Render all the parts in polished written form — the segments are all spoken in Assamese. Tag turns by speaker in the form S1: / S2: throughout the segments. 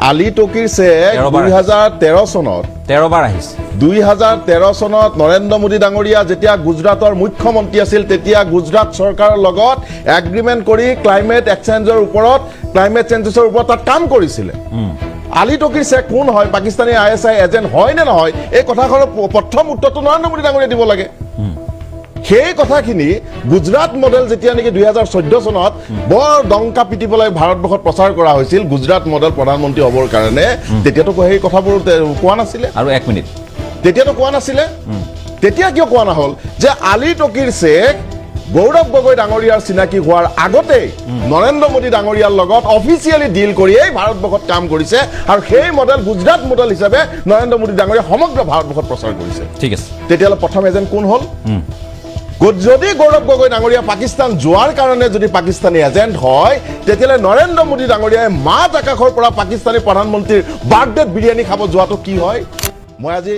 S1: আলী টকিৰ চেক 2013 চনত
S2: 13 বাৰ আহিছে
S1: 2013 চনত নৰেন্দ্ৰ মোদী ডাঙৰীয়া যেতিয়া গুজৰাটৰ মুখ্যমন্ত্ৰী আছিল তেতিয়া গুজৰাট চৰকাৰৰ লগত এগ্ৰিমেণ্ট কৰি ক্লাইমেট চেঞ্জৰ ওপৰত তাত কাম কৰিছিলে আলী টকিৰ চেক কোন হয় পাকিস্তানী ISI এজেণ্ট হয় নে নহয় এই কথাখনৰ প্ৰথম উত্তৰটো নৰেন্দ্ৰ মোদী ডাঙৰীয়া দিব লাগে সেই কথাখিনি গুজৰাট মডেল যেতিয়া নেকি 2014 চনত বৰ ডংকা পিটি পেলাই ভাৰতবৰ্ষত প্ৰচাৰ কৰা হৈছিল গুজৰাট মডেল প্ৰধানমন্ত্ৰী হ'বৰ কাৰণে তেতিয়াতো সেই কথাবোৰ কোৱা নাছিলে
S2: আৰু 1 মিনিট
S1: তেতিয়াতো কোৱা নাছিলে তেতিয়া কিয় কোৱা নহল যে আলী টকিৰ চেক গৌৰৱ গগৈ ডাঙৰীয়াৰ চিনাকি হোৱাৰ আগতে নৰেন্দ্ৰ মোদী ডাঙৰীয়াৰ লগত অফিচিয়েলি ডিল কৰি এই ভাৰতবৰ্ষত কাম কৰিছে আৰু সেই মডেল গুজৰাট মডেল হিচাপে নৰেন্দ্ৰ মোদী ডাঙৰীয়া সমগ্ৰ ভাৰতবৰ্ষত প্ৰচাৰ কৰিছে
S2: ঠিক আছে
S1: তেতিয়ালে প্ৰথম এজেণ্ট কোন হ'ল যদি গৌৰৱ গগৈ ডাঙৰীয়া পাকিস্তান যোৱাৰ কাৰণে যদি পাকিস্তানী এজেণ্ট হয় তেতিয়ালে নৰেন্দ্ৰ মোদী ডাঙৰীয়াই মাত আকাশৰ পৰা পাকিস্তানী প্ৰধানমন্ত্ৰীৰ বাৰ্থডেত বিৰিয়ানী খাব যোৱাটো কি হয় মই আজি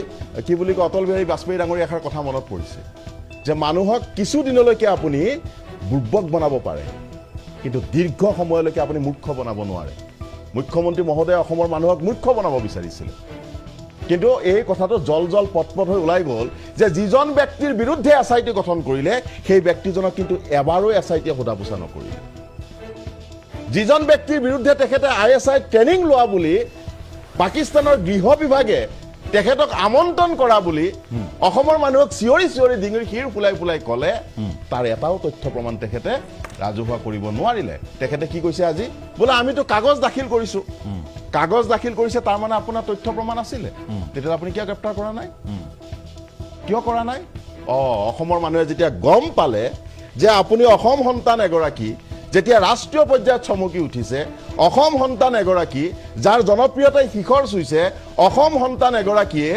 S1: কি বুলি কয় অটল বিহাৰী বাজপেয়ী ডাঙৰীয়া এষাৰ কথা মনত পৰিছে যে মানুহক কিছু দিনলৈকে আপুনি বুৰ্বক বনাব পাৰে কিন্তু দীৰ্ঘ সময়লৈকে আপুনি মূৰ্খ বনাব নোৱাৰে মুখ্যমন্ত্ৰী মহোদয়ে অসমৰ মানুহক মূৰ্খ বনাব বিচাৰিছিল কিন্তু এই কথাটো জল পটপট হৈ ওলাই গ'ল যে যিজন ব্যক্তিৰ বিৰুদ্ধে SIT গঠন কৰিলে সেই ব্যক্তিজনক কিন্তু এবাৰো SIT সোধা পোছা নকৰিলে যিজন ব্যক্তিৰ বিৰুদ্ধে তেখেতে ISI ট্ৰেইনিং লোৱা বুলি পাকিস্তানৰ গৃহ বিভাগে তেখেতক আমন্ত্ৰণ কৰা বুলি অসমৰ মানুহক চিঞৰি ডিঙিৰ শিৰ ফুলাই ক'লে তাৰ এটাও তথ্য প্ৰমাণ তেখেতে ৰাজহুৱা কৰিব নোৱাৰিলে তেখেতে কি কৈছে আজি বোলে আমিতো কাগজ দাখিল কৰিছো কাগজ দাখিল কৰিছে তাৰ মানে আপোনাৰ তথ্য প্ৰমাণ আছিলে তেতিয়া আপুনি কিয় গ্ৰেপ্তাৰ কৰা নাই কিয় কৰা নাই অসমৰ মানুহে যেতিয়া গম পালে যে আপুনি অসম সন্তান এগৰাকী যেতিয়া ৰাষ্ট্ৰীয় পৰ্যায়ত চমকি উঠিছে অসম সন্তান এগৰাকী যাৰ জনপ্ৰিয়তাই শিখৰ চুইছে অসম সন্তান এগৰাকীয়ে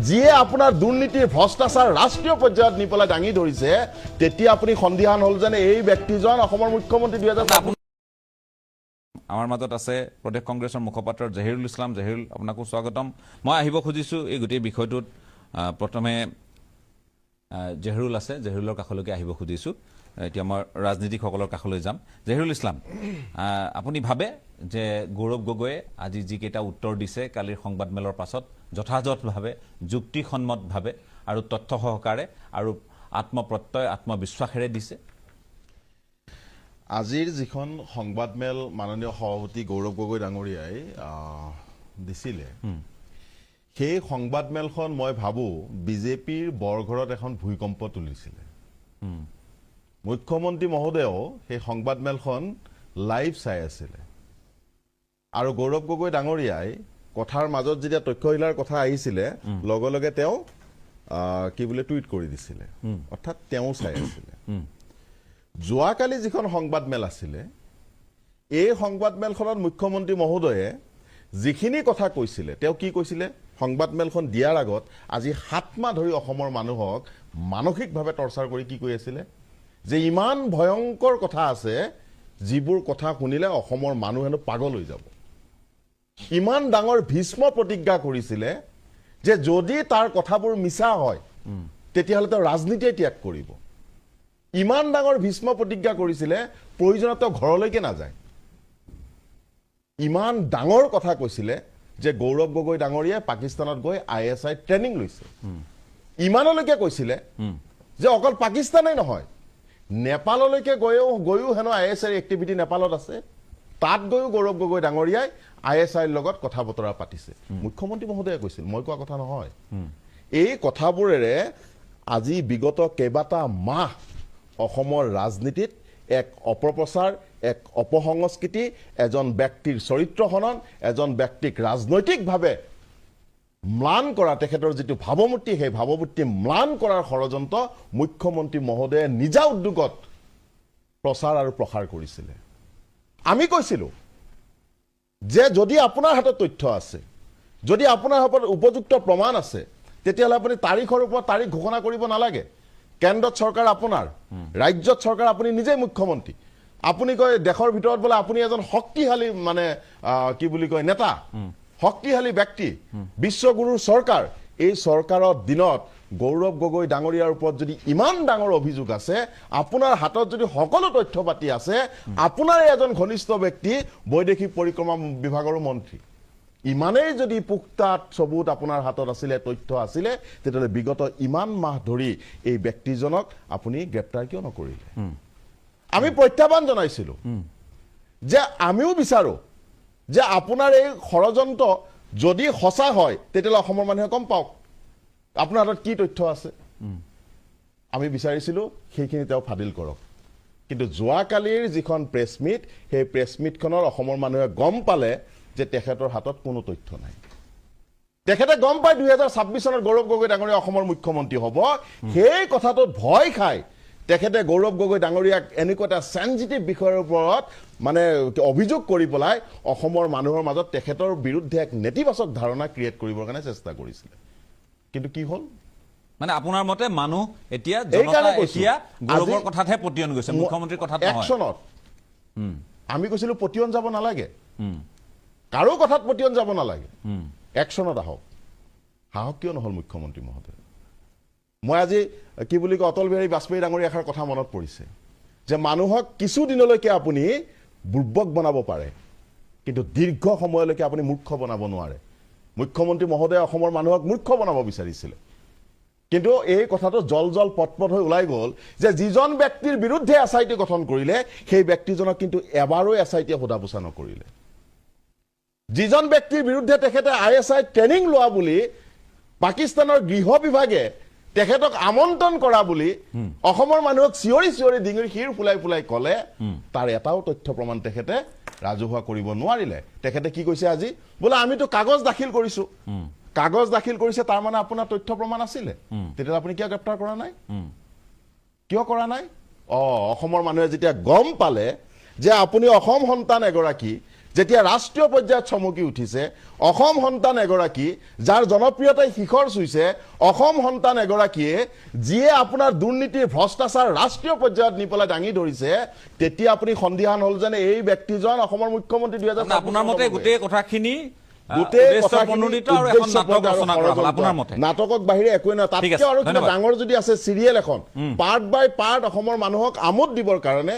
S1: যিয়ে আপোনাৰ দুৰ্নীতিৰ ভ্ৰষ্টাচাৰ ৰাষ্ট্ৰীয় পৰ্যায়ত নি পেলাই দাঙি ধৰিছে তেতিয়া আপুনি সন্দিহান হ'ল যেন এই ব্যক্তিজন অসমৰ মুখ্যমন্ত্ৰী 2000
S2: আমাৰ মাজত আছে প্ৰদেশ কংগ্ৰেছৰ মুখপাত্ৰ জহিৰুল ইছলাম জহিৰুল আপোনাকো স্বাগতম মই আহিব খুজিছো এই গোটেই বিষয়টোত প্ৰথমে জহিৰুল আছে জহিৰুলৰ কাষলৈকে আহিব খুজিছো এতিয়া মই ৰাজনীতিকসকলৰ কাষলৈ যাম জহিৰুল ইছলাম আপুনি ভাবে যে গৌৰৱ গগৈয়ে আজি যি কেইটা উত্তৰ দিছে কালিৰ সংবাদমেলৰ পাছত যথাযথভাৱে যুক্তিসন্মতভাৱে আৰু তথ্য সহকাৰে আৰু আত্মপ্ৰত্যয় আত্মবিশ্বাসেৰে দিছে
S1: আজিৰ যিখন সংবাদমেল মাননীয় সভাপতি গৌৰৱ গগৈ ডাঙৰীয়াই দিছিলে সেই সংবাদমেলখন মই ভাবো বিজেপিৰ বৰঘৰত এখন ভূমিকম্প তুলিছিলে মুখ্যমন্ত্ৰী মহোদয়েও সেই সংবাদমেলখন লাইভ চাই আছিলে আৰু গৌৰৱ গগৈ ডাঙৰীয়াই কথাৰ মাজত যেতিয়া তথ্যশীলাৰ কথা আহিছিলে লগে লগে তেওঁ কি বোলে টুইট কৰি দিছিলে অৰ্থাৎ তেওঁ চাই আছিলে যোৱাকালি যিখন সংবাদমেল আছিলে এই সংবাদমেলখনত মুখ্যমন্ত্ৰী মহোদয়ে যিখিনি কথা কৈছিলে তেওঁ কি কৈছিলে সংবাদমেলখন দিয়াৰ আগত আজি 7 মাহ ধৰি অসমৰ মানুহক মানসিকভাৱে টৰ্চাৰ কৰি কি কৈ আছিলে যে ইমান ভয়ংকৰ কথা আছে যিবোৰ কথা শুনিলে অসমৰ মানুহ হেনো পাগল হৈ যাব ইমান ডাঙৰ ভীষ্ম প্ৰতিজ্ঞা কৰিছিলে যে যদি তাৰ কথাবোৰ মিছা হয় তেতিয়াহ'লে তেওঁ ৰাজনীতিয়ে ত্যাগ কৰিব ইমান ডাঙৰ ভীষ্ম প্ৰতিজ্ঞা কৰিছিলে প্ৰয়োজনত ঘৰলৈকে নাযায় ইমান ডাঙৰ কথা কৈছিলে যে গৌৰৱ গগৈ ডাঙৰীয়াই পাকিস্তানত গৈ ISI ট্ৰেইনিং লৈছে ইমানলৈকে কৈছিলে যে অকল পাকিস্তানেই নহয় নেপাললৈকে গৈও হেনো ISI এক্টিভিটি নেপালত আছে তাত গৈও গৌৰৱ গগৈ ডাঙৰীয়াই ISI লগত কথা বতৰা পাতিছে মুখ্যমন্ত্ৰী মহোদয়ে কৈছিল মই কোৱা কথা নহয় এই কথাবোৰেৰে আজি বিগত কেইবাটা মাহ অসমৰ ৰাজনীতিত এক অপপ্ৰচাৰ এক অপসংস্কৃতি এজন ব্যক্তিৰ চৰিত্ৰ হনন এজন ব্যক্তিক ৰাজনৈতিকভাৱে ম্লান কৰা তেখেতৰ যিটো ভাৱমূৰ্তি সেই ভাৱমূৰ্তি ম্লান কৰাৰ ষড়যন্ত্ৰ মুখ্যমন্ত্ৰী মহোদয়ে নিজা উদ্যোগত প্ৰচাৰ আৰু প্ৰসাৰ কৰিছিলে আমি কৈছিলো যে যদি আপোনাৰ হাতত তথ্য আছে যদি আপোনাৰ হাতত উপযুক্ত প্ৰমাণ আছে তেতিয়াহ'লে আপুনি তাৰিখৰ ওপৰত তাৰিখ ঘোষণা কৰিব নালাগে কেন্দ্ৰত চৰকাৰ আপোনাৰ ৰাজ্যত চৰকাৰ আপুনি নিজে মুখ্যমন্ত্ৰী আপুনি কয় দেশৰ ভিতৰত বোলে আপুনি এজন শক্তিশালী মানে কি বুলি কয় নেতা শক্তিশালী ব্যক্তি বিশ্বগুৰুৰ চৰকাৰ এই চৰকাৰৰ দিনত গৌৰৱ গগৈ ডাঙৰীয়াৰ ওপৰত যদি ইমান ডাঙৰ অভিযোগ আছে আপোনাৰ হাতত যদি সকলো তথ্য পাতি আছে আপোনাৰ এজন ঘনিষ্ঠ ব্যক্তি বৈদেশিক পৰিক্ৰমা বিভাগৰ মন্ত্ৰী ইমানেই যদি পুক্তাত সবুত আপোনাৰ হাতত আছিলে, তথ্য আছিলে, তেতিয়াহ'লে বিগত ইমান মাহ ধৰি এই ব্যক্তিজনক আপুনি গ্ৰেপ্তাৰ কিয় নকৰিলে? আমি প্ৰত্যাহ্বান জনাইছিলোঁ যে আমিও বিচাৰোঁ যে আপোনাৰ এই ষড়যন্ত্ৰ যদি সঁচা হয় তেতিয়াহ'লে অসমৰ মানুহে গম পাওক আপোনাৰ হাতত কি তথ্য আছে। আমি বিচাৰিছিলোঁ সেইখিনি তেওঁ ফাদিল কৰক, কিন্তু যোৱাকালিৰ যিখন প্ৰেছ মিট, সেই প্ৰেছ মিটখনৰ অসমৰ মানুহে গম পালে যে তেখেতৰ হাতত কোনো তথ্য নাই। তেখেতে গম পায় 2026 চনত গৌৰৱ গগৈ ডাঙৰীয়া অসমৰ মুখ্যমন্ত্ৰী হ'ব। সেই কথাটোত ভয় খাই তেখেতে গৌৰৱ গগৈ ডাঙৰীয়াক এনেকুৱা এটা চেঞ্চিটিভ বিষয়ৰ ওপৰত মানে অভিযোগ কৰি পেলাই অসমৰ মানুহৰ মাজত তেখেতৰ বিৰুদ্ধে এক নেতিবাচক ধাৰণা ক্ৰিয়েট কৰিবৰ কাৰণে চেষ্টা কৰিছিলে। কিন্তু কি হ'ল?
S2: মানে আপোনাৰ মতে মানুহ এতিয়া জনতা এতিয়া গৌৰৱৰ কথাতহে পতিয়ন গৈছে, মুখ্যমন্ত্ৰীৰ কথাত নহয়।
S1: একচনত আমি কৈছিলোঁ পতিয়ন যাব নালাগে, কাৰো কথাত পতিয়ন যাব নালাগে, একচনত আহক। সাহস কিয় নহ'ল মুখ্যমন্ত্ৰী মহোদয়? মই আজি কি বুলি কয়, অটল বিহাৰী বাজপেয়ী ডাঙৰীয়া এষাৰ কথা মনত পৰিছে যে মানুহক কিছুদিনলৈকে আপুনি বুৰ্বক বনাব পাৰে, কিন্তু দীৰ্ঘ সময়লৈকে আপুনি মূৰ্খ বনাব নোৱাৰে। মুখ্যমন্ত্ৰী মহোদয়ে অসমৰ মানুহক মূৰ্খ বনাব বিচাৰিছিলে, কিন্তু এই কথাটো জল জল পটপট হৈ ওলাই গ'ল যে যিজন ব্যক্তিৰ বিৰুদ্ধে SIT গঠন কৰিলে সেই ব্যক্তিজনক কিন্তু এবাৰো SIT সোধা পোছা নকৰিলে। যিজন ব্যক্তিৰ বিৰুদ্ধে তেখেতে ISI ট্ৰেইনিং লোৱা বুলি পাকিস্তানৰ গৃহ বিভাগে তেখেতক আমন্ত্ৰণ কৰা বুলি অসমৰ মানুহক চিঞৰি চিঞৰি ডিঙিৰ শিৰ ফুলাই ফুলাই ক'লে, তাৰ এটাও তথ্য প্ৰমাণ তেখেতে ৰাজহুৱা কৰিব নোৱাৰিলে। তেখেতে কি কৈছে আজি? বোলে আমিতো কাগজ দাখিল কৰিছোঁ। কাগজ দাখিল কৰিছে, তাৰ মানে আপোনাৰ তথ্য প্ৰমাণ আছিলে, তেতিয়াহ'লে আপুনি কিয় গ্ৰেপ্তাৰ কৰা নাই? কিয় কৰা নাই? অসমৰ মানুহে যেতিয়া গম পালে যে আপুনি অসম সন্তান এগৰাকী, যেতিয়া ৰাষ্ট্ৰীয় পৰ্যায়ত চমকি উঠিছে, অসম সন্তান এগৰাকী যাৰ জনপ্ৰিয়তাই শিখৰ চুইছে, অসম সন্তান এগৰাকীয়ে যিয়ে আপোনাৰ দুৰ্নীতিৰ ভ্ৰষ্টাচাৰ ৰাষ্ট্ৰীয় পৰ্যায়ত নি পেলাই দাঙি ধৰিছে, তেতিয়া আপুনি সন্দিহান হ'ল যেন এই ব্যক্তিজন অসমৰ মুখ্যমন্ত্ৰী 2027।
S2: আপোনাৰ মতে গোটেই কথাখিনি
S1: নাটকক বাহিৰে একোৱে নহয়। তাতকৈ আৰু কিবা ডাঙৰ যদি আছে চিৰিয়েল এখন, পাৰ্ট বাই পাৰ্ট অসমৰ মানুহক আমোদ দিবৰ কাৰণে,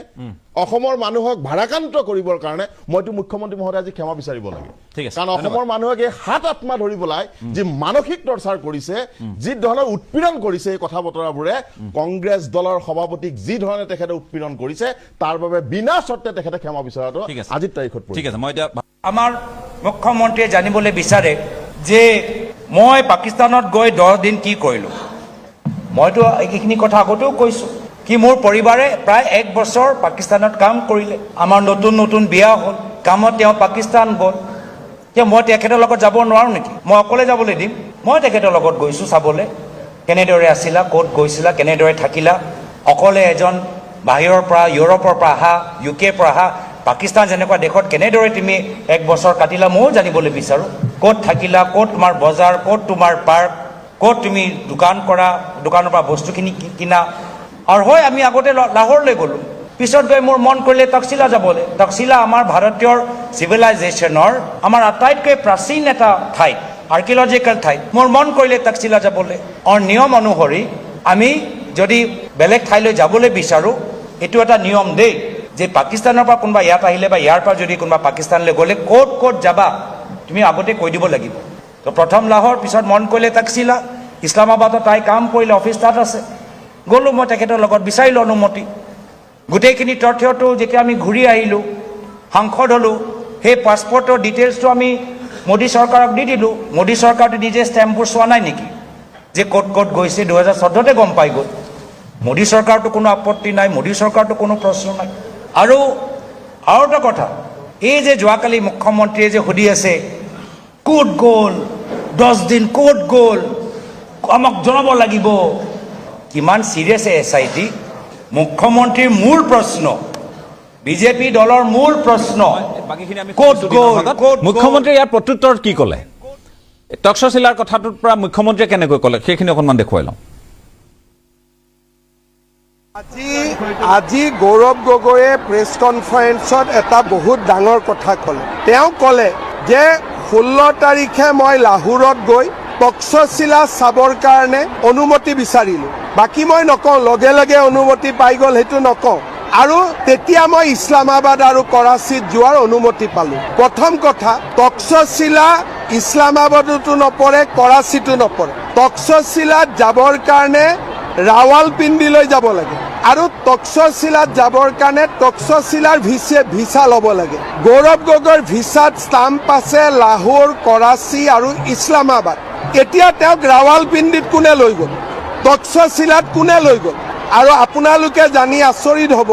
S1: অসমৰ মানুহক ভাৰাক্ৰান্ত কৰিবৰ কাৰণে মইতো মুখ্যমন্ত্ৰী মহোদয় আজি ক্ষমা বিচাৰিব লাগে। কাৰণ অসমৰ মানুহক এই হাত আত্মা ধৰি পেলাই যি মানসিক টৰ্চাৰ কৰিছে, যি ধৰণৰ উৎপীড়ন কৰিছে, এই কথা বতৰাবোৰে কংগ্ৰেছ দলৰ সভাপতিক যি ধৰণে তেখেতে উৎপীড়ন কৰিছে, তাৰ বাবে বিনা চৰ্তে তেখেতে ক্ষমা বিচৰাটো আজিৰ তাৰিখত।
S2: ঠিক আছে, মই এতিয়া
S3: আমাৰ মুখ্যমন্ত্ৰীয়ে জানিবলৈ বিচাৰে যে মই পাকিস্তানত গৈ 10 দিন কি কৰিলোঁ। মইতো এইখিনি কথা আগতেও কৈছোঁ কি মোৰ পৰিবাৰে প্ৰায় 1 বছৰ পাকিস্তানত কাম কৰিলে, আমাৰ নতুন নতুন বিয়া হ'ল, কামত তেওঁ পাকিস্তান গ'ল। এতিয়া মই তেখেতৰ লগত যাব নোৱাৰোঁ নেকি? মই অকলে যাবলৈ দিম? মই তেখেতৰ লগত গৈছোঁ চাবলৈ, কেনেদৰে আছিলা, ক'ত গৈছিলা, কেনেদৰে থাকিলা। অকলে এজন বাহিৰৰ পৰা, ইউৰোপৰ পৰা অহা, UK পৰা অহা, পাকিস্তান যেনেকুৱা দেশত কেনেদৰে তুমি 1 বছৰ কাটিলা ময়ো জানিবলৈ বিচাৰোঁ। ক'ত থাকিলা, ক'ত তোমাৰ বজাৰ, ক'ত তোমাৰ পাৰ্ক, ক'ত তুমি দোকান কৰা, দোকানৰ পৰা বস্তুখিনি কিনা। আৰু হয় আমি আগতে লাহোৰলৈ গ'লোঁ, পিছত গৈ মোৰ মন কৰিলে তকচিলা যাবলৈ। তকচিলা আমাৰ ভাৰতীয় চিভিলাইজেশ্যনৰ আমাৰ আটাইতকৈ প্ৰাচীন এটা ঠাইত, আৰ্কিঅলজিকেল ঠাইত। মোৰ মন কৰিলে তকচিলা যাবলৈ। আৰু নিয়ম অনুসৰি আমি যদি বেলেগ ঠাইলৈ যাবলৈ বিচাৰোঁ, এইটো এটা নিয়ম দেই, যে পাকিস্তানৰ পৰা কোনোবা ইয়াত আহিলে বা ইয়াৰ পৰা যদি কোনোবা পাকিস্তানলৈ গ'লে ক'ত ক'ত যাবা তুমি আগতে কৈ দিব লাগিব। তো প্ৰথম লাহোৰ, পিছত মন কৰিলে তকচিলা, ইছলামাবাদত তাই কাম কৰিলে, অফিচ তাত আছে। গ'লোঁ মই তেখেতৰ লগত, বিচাৰিলোঁ অনুমতি। গোটেইখিনি তথ্যটো যেতিয়া আমি ঘূৰি আহিলোঁ, সাংসদ হ'লোঁ, সেই পাছপৰ্টৰ ডিটেইলছটো আমি মোদী চৰকাৰক দি দিলোঁ। মোদী চৰকাৰটো নিজে ষ্টেম্পবোৰ চোৱা নাই নেকি যে ক'ত ক'ত গৈছে? 2014তে গম পাই গ'ল। মোদী চৰকাৰটো কোনো আপত্তি নাই, মোদী চৰকাৰটো কোনো প্ৰশ্ন নাই। আৰু এটা কথা, এই যে যোৱাকালি মুখ্যমন্ত্ৰীয়ে যে সুধি আছে ক'ত গ'ল, 10 দিন ক'ত গ'ল, আমাক জনাব লাগিব। কিমান চিৰিয়াছ SIT? মুখ্যমন্ত্ৰীৰ মূল প্ৰশ্ন, বিজেপি দলৰ মূল প্ৰশ্ন, ক'ত গ'ল,
S2: মুখ্যমন্ত্ৰীয়ে ইয়াৰ প্ৰত্যুত্তৰত কি ক'লে? তক্ষশিলাৰ কথাটোৰ পৰা মুখ্যমন্ত্ৰীয়ে কেনেকৈ ক'লে সেইখিনি অকণমান দেখুৱাই লওঁ।
S4: আজি গৌৰৱ গগৈয়ে প্ৰেছ কনফাৰেন্সত এটা বহুত ডাঙৰ কথা ক'লে। তেওঁ ক'লে যে 16 তাৰিখে মই লাহোৰত গৈ তক্ষশিলা চাবৰ কাৰণে অনুমতি বিচাৰিলোঁ। বাকী মই নকওঁ, লগে লগে অনুমতি পাই গ'ল সেইটো নকওঁ। আৰু তেতিয়া মই ইছলামাবাদ আৰু কৰাচীত যোৱাৰ অনুমতি পালোঁ। প্ৰথম কথা, তক্ষশিলা ইছলামাবাদতো নপৰে কৰাচীতো নপৰে তক্ষশিলাত যাবৰ কাৰণে ৰাৱালপিণ্ডিলৈ যাব লাগে আৰু তক্ষশিলাত যাবৰ কাৰণে তক্ষশিলাৰ ভিছা ল'ব লাগে গৌৰৱ গগৈৰ ভিছাত ষ্টাম্প আছে লাহোৰ কৰাচী আৰু ইছলামাবাদ এতিয়া তেওঁক ৰাৱালপিণ্ডিত কোনে লৈ গ'ল তক্ষশিলাত কোনে লৈ গ'ল আৰু আপোনালোকে জানি আচৰিত হ'ব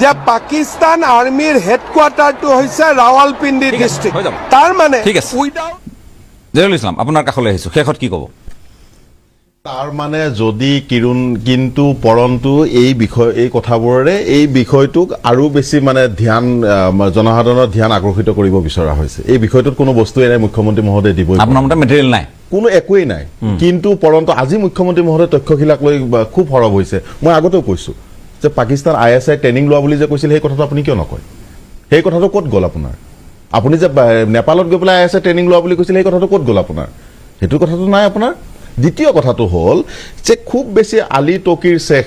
S4: যে পাকিস্তান আৰ্মিৰ হেডকোৱাৰ্টাৰটো হৈছে ৰাৱালপিণ্ডি ডিষ্ট্ৰিক্ট
S2: হৈ যাব।
S4: তাৰ মানে
S2: ঠিক আছে।
S4: উইদাউট
S2: জহিৰুল ইছলাম আপোনাৰ কাষলৈ আহিছোঁ শেষত কি ক'ব
S1: তাৰ মানে যদি কিন্তু পৰন্তু এই কথাবোৰৰে এই বিষয়টোক আৰু বেছি মানে ধ্যান জনসাধাৰণৰ ধ্যান আকৰ্ষিত কৰিব বিচৰা হৈছে এই বিষয়টোত কোনো বস্তুৱে নাই মুখ্যমন্ত্ৰী মহোদয়ে দিবই
S2: আপোনাৰ মতে মেটেৰিয়েল নাই
S1: কোনো একোৱেই নাই কিন্তু পৰন্তু আজি মুখ্যমন্ত্ৰী মহোদয়ে তক্ষশিলাক লৈ খুব সৰব হৈছে মই আগতেও কৈছোঁ যে পাকিস্তান ISI ট্ৰেইনিং লোৱা বুলি যে কৈছিল সেই কথাটো আপুনি কিয় নকয় সেই কথাটো ক'ত গ'ল আপোনাৰ আপুনি যে নেপালত গৈ পেলাই ISI ট্ৰেইনিং লোৱা বুলি কৈছিল সেই কথাটো ক'ত গ'ল আপোনাৰ সেইটো কথাটো নাই আপোনাৰ দ্বিতীয় কথাটো হ'ল যে খুব বেছি আলী টকিৰ শ্বেখ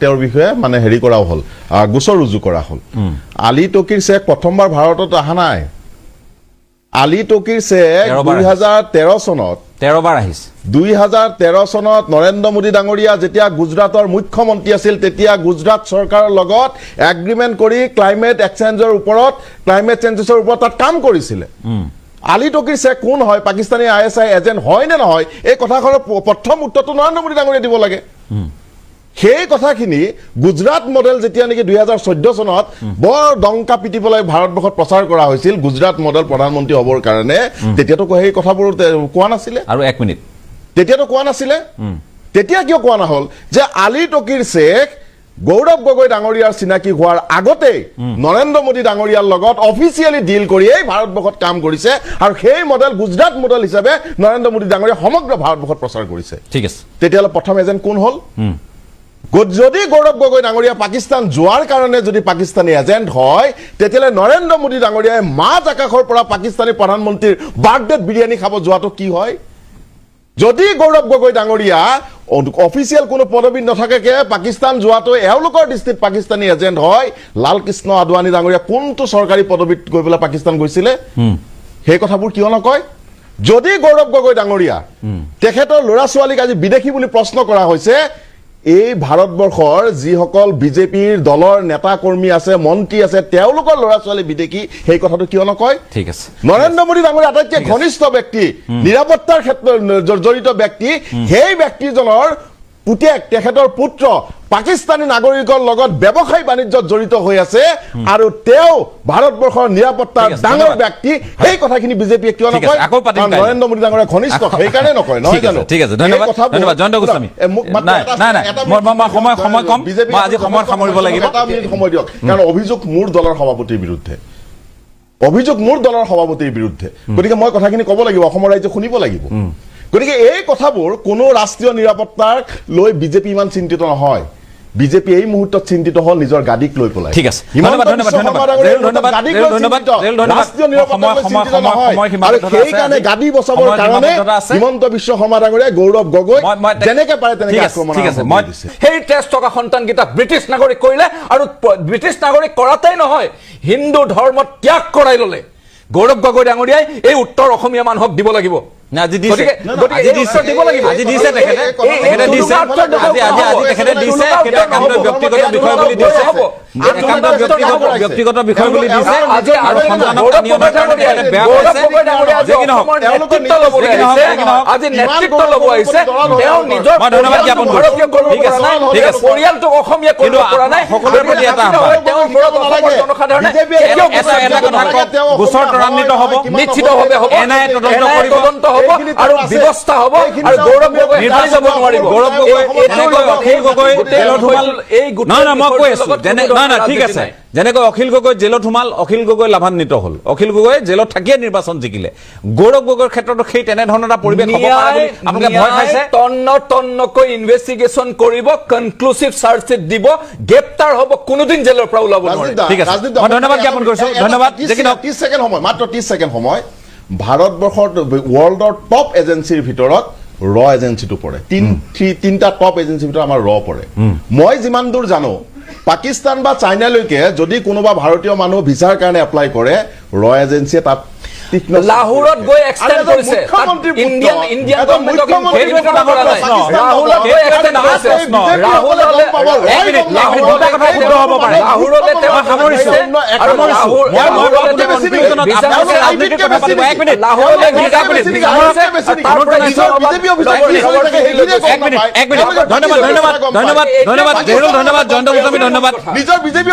S1: তেওঁৰ বিষয়ে মানে হেৰি কৰাও হ'ল গোচৰ ৰুজু কৰা হ'ল আলী টকিৰ শ্বেখ প্ৰথমবাৰ ভাৰতত অহা নাই আলী টকিৰ শ্বেখ 2013 চনত
S2: 13 বাৰ আহিছে
S1: 2013 চনত নৰেন্দ্ৰ মোদী ডাঙৰীয়া যেতিয়া গুজৰাটৰ মুখ্যমন্ত্ৰী আছিল তেতিয়া গুজৰাট চৰকাৰৰ লগত এগ্ৰিমেণ্ট কৰি ক্লাইমেট চেঞ্জৰ ওপৰত তাত কাম কৰিছিলে আলী টকিৰ শ্বেখ কোন হয় পাকিস্তানী ISI এজেণ্ট হয় নে নহয় এই কথাখনৰ প্ৰথম উত্তৰটো নৰেন্দ্ৰ মোদী ডাঙৰীয়াই দিব লাগে সেই কথাখিনি গুজৰাট মডেল যেতিয়া নেকি 2014 চনত বৰ ডংকা পিটি পেলাই ভাৰতবৰ্ষত প্ৰচাৰ কৰা হৈছিল গুজৰাট মডেল প্ৰধানমন্ত্ৰী হ'বৰ কাৰণে তেতিয়াতো সেই কথাবোৰ কোৱা নাছিলে
S2: আৰু 1 মিনিট
S1: তেতিয়াতো কোৱা নাছিলে তেতিয়া কিয় কোৱা নহ'ল যে আলী টকিৰ শ্বেখ গৌৰৱ গগৈ ডাঙৰীয়াৰ চিনাকি হোৱাৰ আগতে নৰেন্দ্ৰ মোদী ডাঙৰীয়াৰ লগত অফিচিয়েলি ডিল কৰিয়েই ভাৰতবৰ্ষত কাম কৰিছে আৰু সেই মডেল গুজৰাট মডেল হিচাপে নৰেন্দ্ৰ মোদী ডাঙৰীয়া সমগ্ৰ ভাৰতবৰ্ষত প্ৰচাৰ কৰিছে
S2: ঠিক আছে
S1: তেতিয়াহ'লে প্ৰথম এজেণ্ট কোন হ'ল যদি গৌৰৱ গগৈ ডাঙৰীয়া পাকিস্তান যোৱাৰ কাৰণে যদি পাকিস্তানী এজেণ্ট হয় তেতিয়াহ'লে নৰেন্দ্ৰ মোদী ডাঙৰীয়াই মাজ আকাশৰ পৰা পাকিস্তানী প্ৰধানমন্ত্ৰীৰ বাৰ্থডেত বিৰিয়ানী খাব যোৱাটো কি হয় যদি গৌৰৱ গগৈ ডাঙৰীয়া অফিচিয়েল কোনো পদবী নাথাকে পাকিস্তান যোৱাটো এওঁলোকৰ দৃষ্টিত পাকিস্তানী এজেণ্ট হয় লালকৃষ্ণ আদৱানী ডাঙৰীয়া কোনটো চৰকাৰী পদবীত গৈ পেলাই পাকিস্তান গৈছিলে সেই কথাবোৰ কিয় নকয় যদি গৌৰৱ গগৈ ডাঙৰীয়া তেখেতৰ ল'ৰা ছোৱালীক আজি বিদেশী বুলি প্ৰশ্ন কৰা হৈছে এই ভাৰতবৰ্ষৰ যিসকল বিজেপিৰ দলৰ নেতা কৰ্মী আছে মন্ত্ৰী আছে তেওঁলোকৰ ল'ৰা ছোৱালী বিদেশী সেই কথাটো কিয় নকয়
S2: ঠিক আছে
S1: নৰেন্দ্ৰ মোদী ডাঙৰীয়া আটাইতকৈ ঘনিষ্ঠ ব্যক্তি নিৰাপত্তাৰ ক্ষেত্ৰত জড়িত ব্যক্তি সেই ব্যক্তিজনৰ পুতেক তেখেতৰ পুত্ৰ পাকিস্তানী নাগৰিকৰ লগত ব্যৱসায় বাণিজ্যত জড়িত হৈ আছে আৰু তেওঁ ভাৰতবৰ্ষৰ নিৰাপত্তাৰ ডাঙৰ ব্যক্তি সেই কথাখিনি বিজেপিয়ে কিয় নকয় নৰেন্দ্ৰ মোদী ডাঙৰীয়া ঘনিষ্ঠ সেইকাৰণে নকয় নহয় জানো
S2: ঠিক আছে ধন্যবাদ জয়ন্ত গোস্বামী সময় কম মই আজি সময় সামৰিব লাগিব
S1: এটা মিনিট সময় দিয়ক কাৰণ অভিযোগ মোৰ দলৰ সভাপতিৰ বিৰুদ্ধে গতিকে মই কথাখিনি ক'ব লাগিব অসমৰ ৰাইজে শুনিব লাগিব গতিকে এই কথাবোৰ কোনো ৰাষ্ট্ৰীয় নিৰাপত্তাক লৈ বিজেপি ইমান চিন্তিত নহয় বিজেপি এই মুহূৰ্তত চিন্তিত হ'ল নিজৰ গাদীক লৈ পেলাই
S2: ঠিক আছে
S1: গাদী বচাবৰ কাৰণে হিমন্ত বিশ্ব শৰ্মা ডাঙৰীয়াই গৌৰৱ গগৈ যেনেকে পাৰে তেনেকে আক্ৰমণ কৰিছে
S5: সেই 13 টকা সন্তানকেইটাক ব্ৰিটিছ নাগৰিক কৰিলে আৰু ব্ৰিটিছ নাগৰিক কৰাতেই নহয় হিন্দু ধৰ্ম ত্যাগ কৰাই ল'লে গৌৰৱ গগৈ ডাঙৰীয়াই এই উত্তৰ অসমীয়া মানুহক দিব লাগিব
S2: আজি দিছে ব্যক্তিগত বিষয় বুলি দিছে আৰু
S5: আজি নেতৃত্ব ল'ব আহিছে তেওঁ নিজৰ পৰিয়ালটোক অসমীয়া কৰিব পৰা নাই
S2: গোচৰ ত্বৰান্বিত হ'ব
S5: নিশ্চিতভাৱে হ'ব তদন্ত হ'ব আৰু ব্যৱস্থা হ'ব আৰু গৌৰৱ গগৈ যাব নোৱাৰিব
S2: অখিল গগৈ জেলত সোমাল মই কৈ আছো ঠিক আছে যেনেকৈ অখিল গগৈ জেলত সোমাল অখিল গগৈ লাভান্বিত হ'ল অখিল গগৈ জেলত থাকিয়ে নিৰ্বাচন জিকিলে গৌৰৱ গগৈৰ ক্ষেত্ৰতো সেই তেনেধৰণৰ এটা পৰিৱেশ আপোনালোকে ভয় খাইছে
S5: তন্নকৈ ইনভেষ্টিগেশ্যন কৰিব কনক্লুচিভ চাৰ্জশ্বিট দিব গ্ৰেপ্তাৰ হ'ব কোনোদিন জেলৰ পৰা ওলাব নোৱাৰে
S2: ঠিক আছে মই ধন্যবাদ জ্ঞাপন কৰিছো ধন্যবাদ
S1: 30 ছেকেণ্ড সময় মাত্ৰ 30 ছেকেণ্ড সময় ভাৰতবৰ্ষৰ ৱৰ্ল্ডৰ টপ এজেঞ্চিৰ ভিতৰত ৰ এজেঞ্চিটো পৰে তিনিটা টপ এজেঞ্চিৰ ভিতৰত আমাৰ ৰ পৰে মই যিমান দূৰ জানো পাকিস্তান বা চাইনালৈকে যদি কোনোবা ভাৰতীয় মানুহ ভিছাৰ কাৰণে এপ্লাই কৰে ৰ এজেঞ্চিয়ে তাত তীক্ষ্ণ
S5: লাহোৰত গৈ এক্সটেণ্ড
S1: আৰু এজন
S5: কৰিছে
S1: মুখ্যমন্ত্ৰীৰ পুত্ৰ,
S5: ইণ্ডিয়ান
S1: এজন
S5: গভৰ্ণমেণ্টক
S1: মুখ্যমন্ত্ৰীৰ
S5: সেইটো কথা
S1: পুত্ৰ
S5: কৰা নাই
S1: পাকিস্তান
S5: ৰাহুলত গৈ এক্সটেণ্ড কৰিছে ৰাহুল হলে
S1: এক মিনিট,
S5: লাহোৰতে
S1: কথা শুদ্ধ হ'ব পাৰে।
S5: লাহোৰতে তেওঁ সামৰিছে আৰু লাহোৰতে তেওঁ
S2: ৰাজনীতিৰ কথা পাতিব এক মিনিট
S5: লাহোৰতে
S2: এক মিনিট ধন্যবাদ জয়ন্ত গোস্বামী ধন্যবাদ
S1: নিজৰ বিজেপি